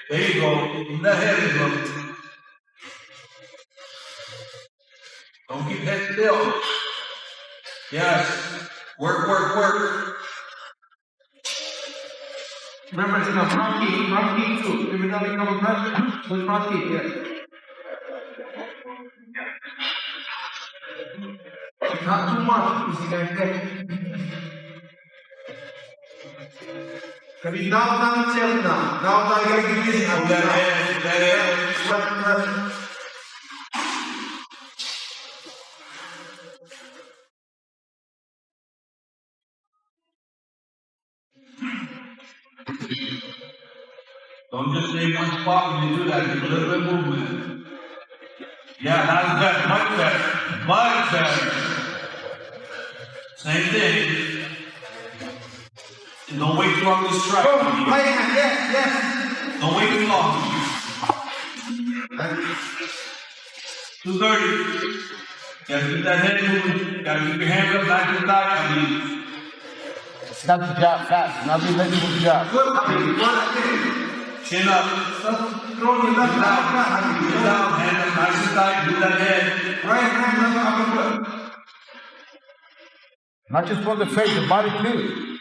There you go. Keep that head Islam. Don't keep head still. Yes. Work, work, work. Remember, it's a front kick too. Every time you come back, with front kick, yeah. Not too much, because you can get. Because you down yourself now. Now you gotta get busy now. That Don't just stay in one spot when you do that. Get a little bit of movement. Yeah, that's better. Much better. Much better. Same thing. And don't wait too long to strike. yes. Don't wait too long. 230. Gotta keep that head moving. Gotta keep your hands up, back to the thigh. Stop the job fast. Not be late for the job. Chin up. Throw your left down. Chin down. Hand up nice and tight. Do that head. Right hand, left uppercut. Not just from the face, the body too.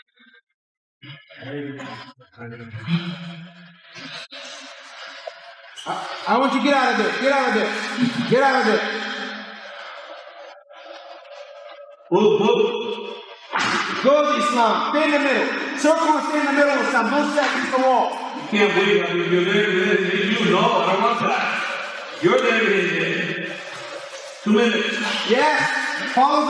I want you to get out of there. Get out of there. Get out of there. Whoop. Go Islam. Stay in the middle. Circle and stay in the middle, Islam. Don't seconds the wall. You can't wait. I mean, you're there. You know, I don't want that. You're there. 2 minutes. Yes. Follow.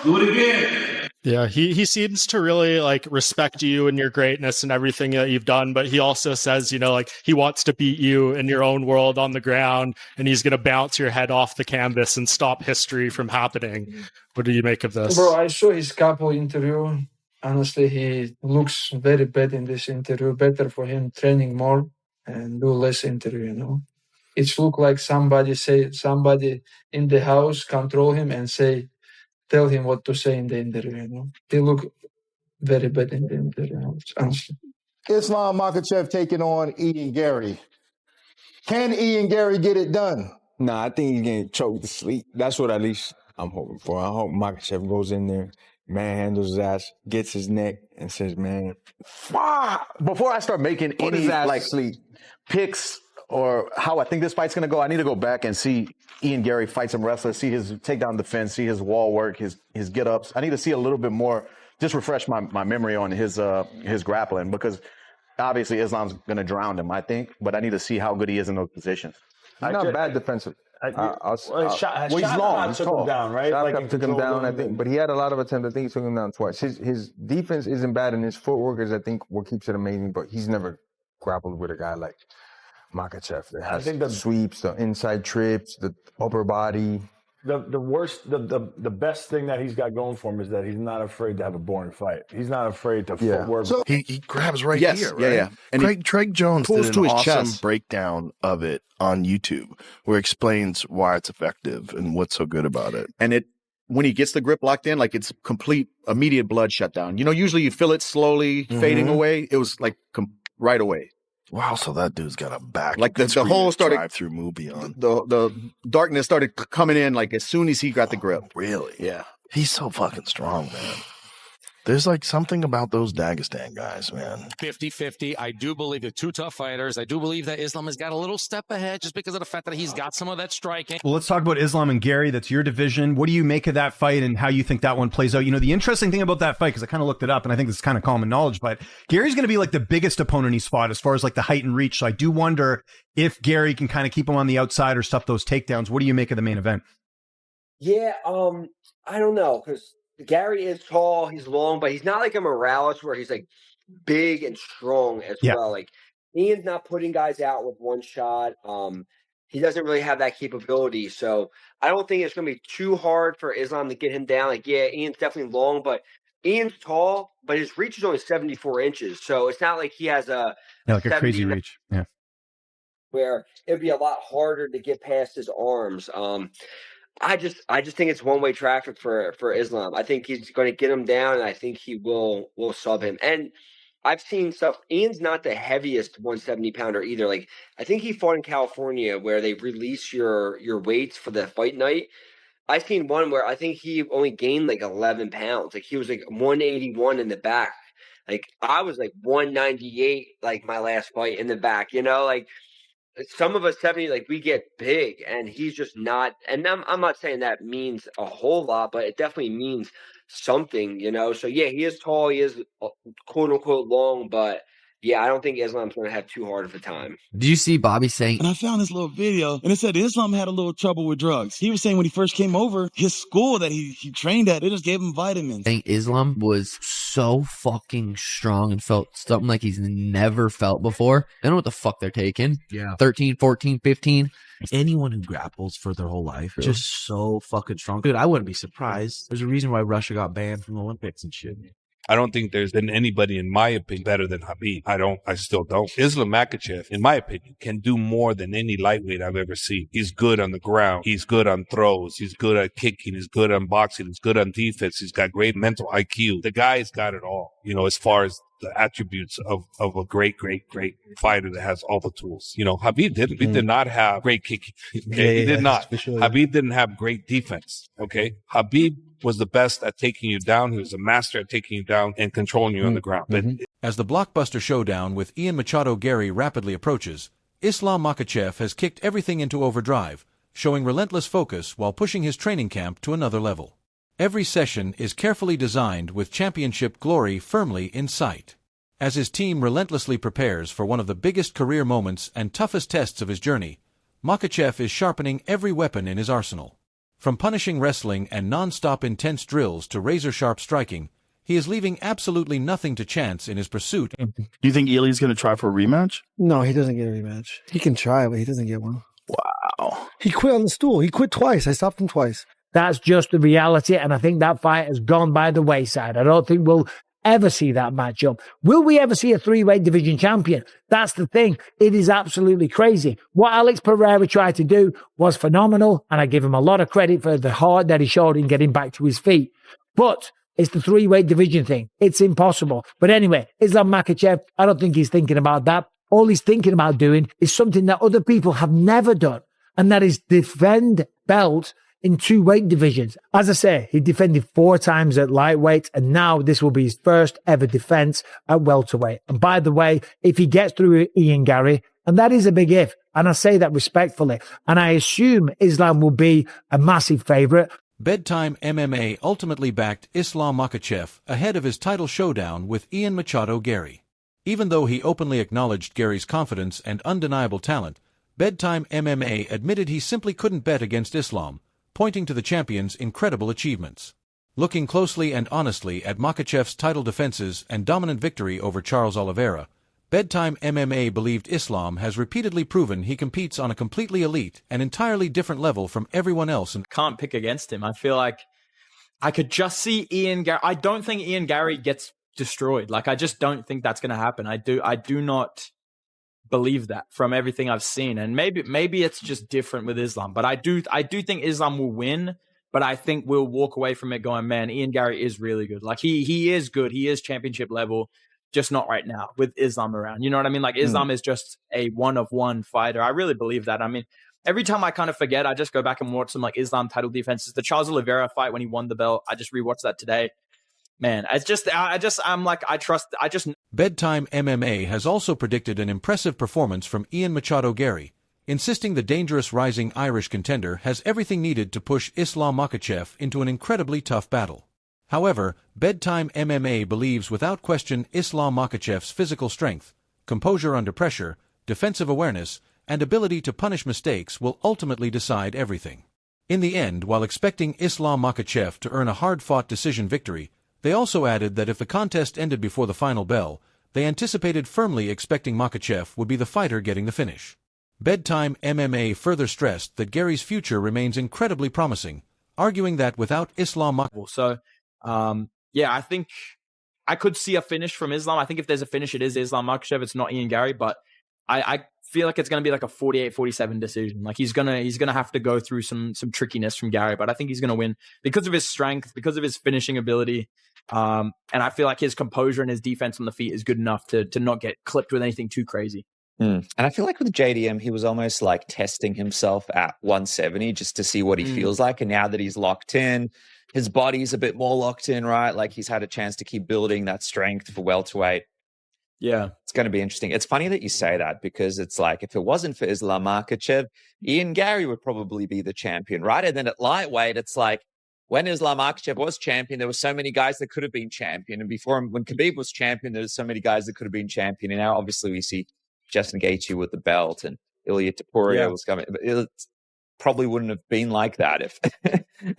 Do it again. Yeah, he seems to really like respect you and your greatness and everything that you've done, but he also says, you know, like he wants to beat you in your own world on the ground, and he's going to bounce your head off the canvas and stop history from happening. What do you make of this? Bro, I saw his couple interview. Honestly, he looks very bad in this interview. Better for him training more and do less interview, you know. It look like somebody in the house control him and tell him what to say in the interview, you know. He look very bad in the interview, honestly. Islam Makhachev taking on Ian Garry. Can Ian Garry get it done? Nah, I think he's getting choked to sleep. That's what at least I'm hoping for. I hope Makhachev goes in there, manhandles his ass, gets his neck, and says, man. Before I start making any picks or how I think this fight's gonna go, I need to go back and see Ian Garry fight some wrestlers, see his takedown defense, see his wall work, his get-ups. I need to see a little bit more, just refresh my memory on his grappling, because obviously Islam's gonna drown him, I think, but I need to see how good he is in those positions. He's not bad defensive. He's long. He's took tall. him down, right? Like took him down, I think, but he had a lot of attempts. I think he took him down twice. His defense isn't bad, and his footwork is, I think, what keeps it amazing. But he's never grappled with a guy like Makhachev that has the sweeps, the inside trips, the upper body. The best thing that he's got going for him is that he's not afraid to have a boring fight. He's not afraid to footwork. So he grabs here, right? Yeah. And Craig Jones did an awesome breakdown of it on YouTube where he explains why it's effective and what's so good about it. And when he gets the grip locked in, like it's complete, immediate blood shutdown. You know, usually you feel it slowly fading away. It was like right away. Wow, so that dude's got a back. Like the whole started drive-through movie on. The darkness started coming in like as soon as he got the grip. Really? Yeah. He's so fucking strong, man. There's like something about those Dagestan guys, man. 50-50. I do believe they're two tough fighters. I do believe that Islam has got a little step ahead just because of the fact that he's got some of that striking. Well, let's talk about Islam and Garry. That's your division. What do you make of that fight and how you think that one plays out? You know, the interesting thing about that fight, because I kind of looked it up and I think this is kind of common knowledge, but Gary's going to be like the biggest opponent he's fought as far as like the height and reach. So I do wonder if Garry can kind of keep him on the outside or stuff those takedowns. What do you make of the main event? Yeah, I don't know, because Garry is tall, he's long, but he's not like a Morales where he's like big and strong as well. Like Ian's not putting guys out with one shot. He doesn't really have that capability. So I don't think it's gonna be too hard for Islam to get him down. Like, yeah, Ian's definitely long, but Ian's tall, but his reach is only 74 inches. So it's not like he has a crazy reach. Yeah. Where it'd be a lot harder to get past his arms. I just think it's one-way traffic for Islam. I think he's going to get him down, and I think he will sub him. And I've seen stuff. Ian's not the heaviest 170 pounder either. Like, I think he fought in California where they release your weights for the fight night. I seen one where I think he only gained like 11 pounds. Like, he was like 181 in the back. Like, I was like 198, like my last fight in the back, like some of us 70, like we get big and he's just not. And I'm not saying that means a whole lot, but it definitely means something, So yeah, he is tall, he is quote unquote long, but yeah, I don't think Islam's going to have too hard of a time. Did you see Bobby saying? And I found this little video, and it said Islam had a little trouble with drugs. He was saying when he first came over, his school that he trained at, they just gave him vitamins. Saying Islam was so fucking strong and felt something like he's never felt before. I don't know what the fuck they're taking. Yeah. 13, 14, 15. Anyone who grapples for their whole life, just so fucking strong. Dude, I wouldn't be surprised. There's a reason why Russia got banned from the Olympics and shit. I don't think there's been anybody, in my opinion, better than Khabib. I still don't. Islam Makhachev, in my opinion, can do more than any lightweight I've ever seen. He's good on the ground. He's good on throws. He's good at kicking. He's good on boxing. He's good on defense. He's got great mental IQ. The guy's got it all, as far as the attributes of a great, great, great fighter that has all the tools. Khabib didn't. He did not have great kicking. Okay? He did not. Sure, Khabib didn't have great defense. Okay. Khabib was the best at taking you down. He was a master at taking you down and controlling you on the ground. But as the blockbuster showdown with Ian Machado Garry rapidly approaches, Islam Makhachev has kicked everything into overdrive, showing relentless focus while pushing his training camp to another level. Every session is carefully designed with championship glory firmly in sight. As his team relentlessly prepares for one of the biggest career moments and toughest tests of his journey, Makhachev is sharpening every weapon in his arsenal. From punishing wrestling and non-stop intense drills to razor-sharp striking, he is leaving absolutely nothing to chance in his pursuit. Do you think Ely's going to try for a rematch? No, he doesn't get a rematch. He can try, but he doesn't get one. Wow. He quit on the stool. He quit twice. I stopped him twice. That's just the reality, and I think that fight has gone by the wayside. I don't think we'll ever see that matchup. Will we ever see a three-weight division champion? That's the thing. It is absolutely crazy. What Alex Pereira tried to do was phenomenal, and I give him a lot of credit for the heart that he showed in getting back to his feet. But it's the three-weight division thing. It's impossible. But anyway, Islam Makhachev, I don't think he's thinking about that. All he's thinking about doing is something that other people have never done, and that is defend belts in two weight divisions. As I say, he defended 4 times at lightweight, and now this will be his first ever defense at welterweight. And by the way, if he gets through Ian Garry, and that is a big if, and I say that respectfully, and I assume Islam will be a massive favorite. Bedtime MMA ultimately backed Islam Makhachev ahead of his title showdown with Ian Machado Garry. Even though he openly acknowledged Garry's confidence and undeniable talent, Bedtime MMA admitted he simply couldn't bet against Islam, pointing to the champion's incredible achievements. Looking closely and honestly at Makhachev's title defenses and dominant victory over Charles Oliveira, Bedtime MMA believed Islam has repeatedly proven he competes on a completely elite and entirely different level from everyone else. And can't pick against him. I feel like I could just see Ian Garry. I don't think Ian Garry gets destroyed. Like, I just don't think that's going to happen. I do not believe that from everything I've seen, and maybe it's just different with Islam, but I do think Islam will win, but I think we'll walk away from it going, man, Ian Garry is really good. Like, he is good, he is championship level, just not right now with Islam around. You know what I mean? Like, Islam is just a one-of-one fighter. I really believe that. I mean, every time I kind of forget, I just go back and watch some like Islam title defenses. The Charles Oliveira fight when he won the belt, I just rewatched that today. Man, I'm like, I trust. Bedtime MMA has also predicted an impressive performance from Ian Machado Garry, insisting the dangerous rising Irish contender has everything needed to push Islam Makhachev into an incredibly tough battle. However, Bedtime MMA believes without question Islam Makhachev's physical strength, composure under pressure, defensive awareness, and ability to punish mistakes will ultimately decide everything. In the end, while expecting Islam Makhachev to earn a hard-fought decision victory, they also added that if the contest ended before the final bell, they anticipated firmly expecting Makhachev would be the fighter getting the finish. Bedtime MMA further stressed that Garry's future remains incredibly promising, arguing that without Islam Makhachev... So, yeah, I think I could see a finish from Islam. I think if there's a finish, it is Islam Makhachev. It's not Ian Garry, but I feel like it's going to be like a 48-47 decision. Like, he's gonna have to go through some trickiness from Garry, but I think he's going to win because of his strength, because of his finishing ability. And I feel like his composure and his defense on the feet is good enough to not get clipped with anything too crazy. And I feel like with JDM, he was almost like testing himself at 170 just to see what he feels like. And now that he's locked in, his body's a bit more locked in, right? Like he's had a chance to keep building that strength for welterweight. Yeah. It's going to be interesting. It's funny that you say that because it's like, if it wasn't for Islam Makhachev, Ian Garry would probably be the champion, right? And then at lightweight, it's like, when Islam Makhachev was champion, there were so many guys that could have been champion. And before him, when Khabib was champion, there were so many guys that could have been champion. And now, obviously, we see Justin Gaethje with the belt and Ilia Topuria was coming. But it probably wouldn't have been like that if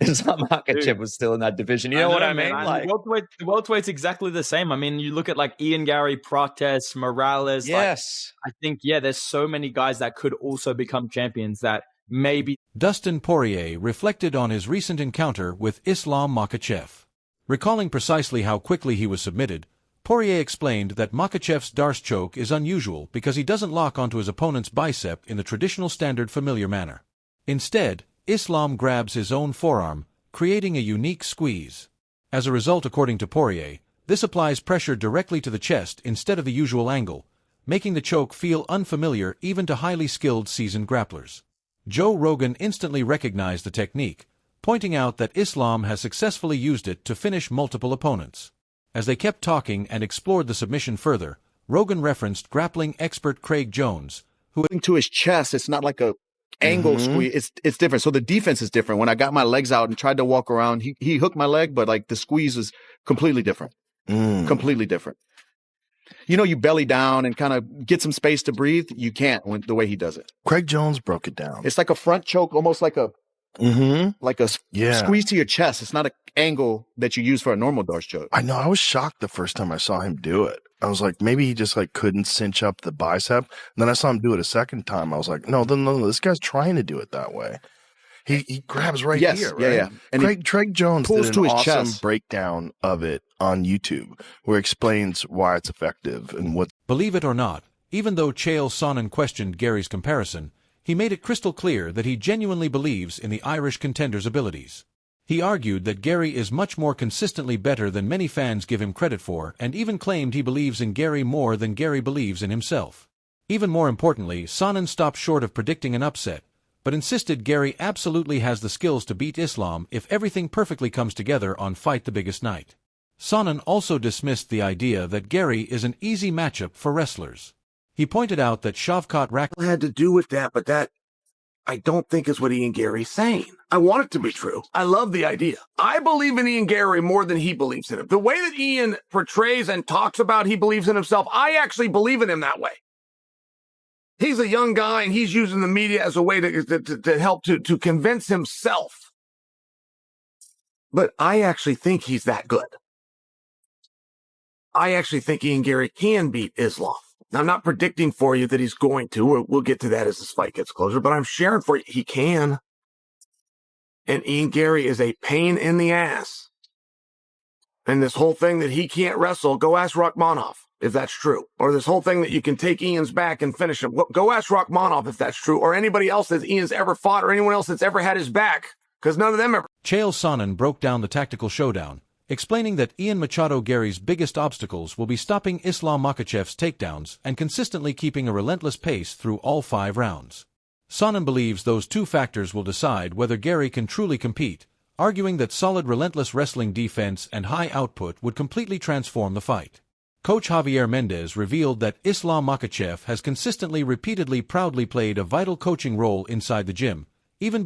Islam Makhachev was still in that division. You know what I mean? Like, the welterweight's exactly the same. I mean, you look at like Ian Garry, Protes, Morales. Yes. Like, I think, there's so many guys that could also become champions that maybe. Dustin Poirier reflected on his recent encounter with Islam Makhachev. Recalling precisely how quickly he was submitted, Poirier explained that Makhachev's Darce choke is unusual because he doesn't lock onto his opponent's bicep in the traditional standard familiar manner. Instead, Islam grabs his own forearm, creating a unique squeeze. As a result, according to Poirier, this applies pressure directly to the chest instead of the usual angle, making the choke feel unfamiliar even to highly skilled seasoned grapplers. Joe Rogan instantly recognized the technique, pointing out that Islam has successfully used it to finish multiple opponents. As they kept talking and explored the submission further, Rogan referenced grappling expert Craig Jones, who to his chest, it's not like a angle squeeze. It's different. So the defense is different. When I got my legs out and tried to walk around, he hooked my leg, but like the squeeze is completely different. Completely different. You know, you belly down and kind of get some space to breathe. You can't the way he does it. Craig Jones broke it down. It's like a front choke, almost like a squeeze to your chest. It's not an angle that you use for a normal Darce choke. I know. I was shocked the first time I saw him do it. I was like, maybe he just like couldn't cinch up the bicep. And then I saw him do it a second time. I was like, no, this guy's trying to do it that way. He grabs right here, right? Yeah. And Craig Jones pulls did to an his awesome chest. breakdown of it on YouTube where it explains why it's effective and what. Believe it or not, even though Chael Sonnen questioned Gary's comparison, he made it crystal clear that he genuinely believes in the Irish contender's abilities. He argued that Garry is much more consistently better than many fans give him credit for, and even claimed he believes in Garry more than Garry believes in himself. Even more importantly, Sonnen stopped short of predicting an upset, but insisted Garry absolutely has the skills to beat Islam if everything perfectly comes together on Fight the Biggest Night. Sonnen also dismissed the idea that Garry is an easy matchup for wrestlers. He pointed out that Shavkat Rakhmonov had to do with that, but that I don't think is what Ian Garry's saying. I want it to be true. I love the idea. I believe in Ian Garry more than he believes in him. The way that Ian portrays and talks about he believes in himself, I actually believe in him that way. He's a young guy, and he's using the media as a way to help to convince himself. But I actually think he's that good. I actually think Ian Garry can beat Islam. Now, I'm not predicting for you that he's going to. We'll get to that as this fight gets closer, but I'm sharing for you he can. And Ian Garry is a pain in the ass. And this whole thing that he can't wrestle, go ask Rakhmonov if that's true. Or this whole thing that you can take Ian's back and finish him. Go ask Rakhmonov if that's true. Or anybody else that Ian's ever fought or anyone else that's ever had his back. Because none of them ever. Chael Sonnen broke down the tactical showdown, explaining that Ian Machado Garry's biggest obstacles will be stopping Islam Makhachev's takedowns and consistently keeping a relentless pace through all 5 rounds. Sonnen believes those 2 factors will decide whether Garry can truly compete, arguing that solid relentless wrestling defense and high output would completely transform the fight. Coach Javier Mendez revealed that Islam Makhachev has consistently, repeatedly, proudly played a vital coaching role inside the gym, even